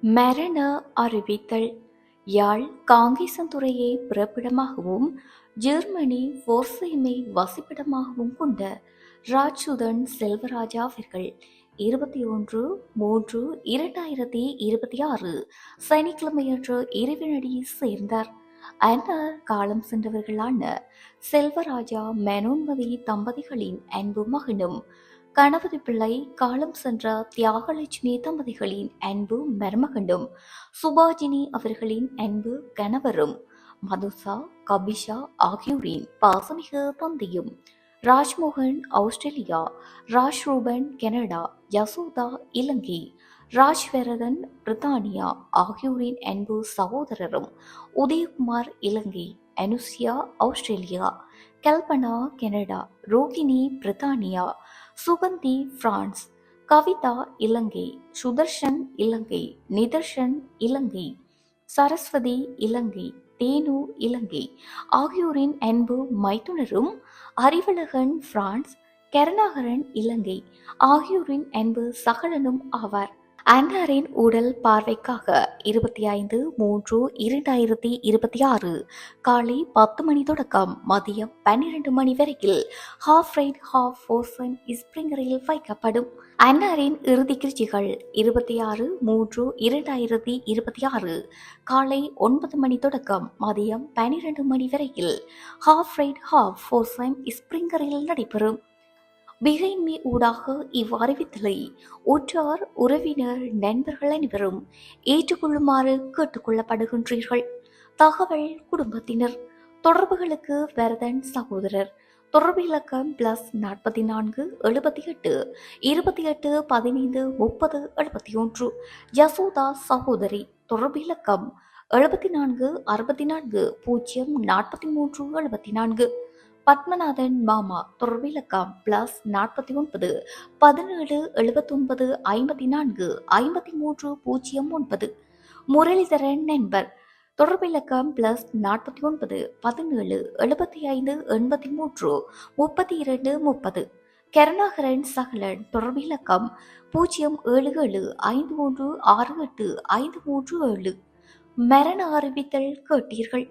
மரண அறிவித்தல். யாழ் காங்கேசன்துறையை பிறப்பிடமாகவும் ஜெர்மனி போர்சைமை வசிப்பிடமாகவும் கொண்ட ராஜ்சுதன் செல்வராஜா அவர்கள் 21/3/2026 சனிக்கிழமையன்று இரவினடியே சேர்ந்தார். அன்னார் காலம் சென்றவர்களான செல்வராஜா மனோன்மதி தம்பதிகளின் அன்பு மகனும், கணபதி பிள்ளை காலம் சென்ற தியாகலட்சுமி தம்பதிகளின் அன்பு மருமகனும், சுபாஜினி அவர்களின் அன்பு கணவரும், மதுசா கபிஷா ஆகியோரின் பாசமிகு தந்தையும், ராஜ்மோகன் ஆஸ்திரேலியா, ராஜ் ரூபன் கனடா, யசோதா இலங்கை, ராஜ்வரதன் பிரித்தானியா ஆகியோரின் அன்பு சகோதரரும், உதயகுமார் இலங்கை, அனுசியா ஆஸ்திரேலியா, கல்பனா கனடா, ரோகிணி பிரித்தானியா, சுகந்தி பிரான்ஸ், கவிதா இலங்கை, சுதர்ஷன் இலங்கை, நிதர்ஷன் இலங்கை, சரஸ்வதி இலங்கை, தேனு இலங்கை ஆகியோரின் அன்பு மைத்துனரும், அறிவழகன் பிரான்ஸ், கருணாகரன் இலங்கை ஆகியோரின் அன்பு சகலனும் ஆவார். அன்னாரின் உடல் பார்வைக்காக 25/3/2026 காலை 10 மணி தொடக்கம் மதியம் 12 மணி வரையில் ஹாஃப் ரைட் ஹாஃப் போர்சன் ஸ்பிரிங்கரில் வைக்கப்படும். அன்னாரின் இறுதி கிருச்சிகள் 26/3/2026 காலை 9 மணி தொடக்கம் மதியம் 12 மணி வரையில் ஹாஃப் ரைட் ஹாஃப் போர்சன் ஸ்பிரிங்கரில் நடைபெறும். பிகைன்மி ஊடாக இவ்வறிவித்தலை உற்றார் உறவினர் நண்பர்கள் அனைவரும் ஏற்றுக்கொள்ளுமாறு கேட்டுக்கொள்ளப்படுகின்றீர்கள். தகவல் குடும்பத்தினர். தொடர்புகளுக்கு வரதன் சகோதரர். தொடர்பு இலக்கம் +44 78 28 15 30 71. யசோதா சகோதரி. தொடர்பு இலக்கம் 74 64 0 43 74. பத்மநாதன் மாமா. தொடர்பு இலக்கம் +49 17 79 54 53 09. முரளிதரன் நண்பர். தொடர்பு இலக்கம் +49 17 75 83 32 30. கருணாகரன் சகலன். தொடர்பு இலக்கம் 077 53 68 537. மரண அறிவித்தல் கேட்டீர்கள்.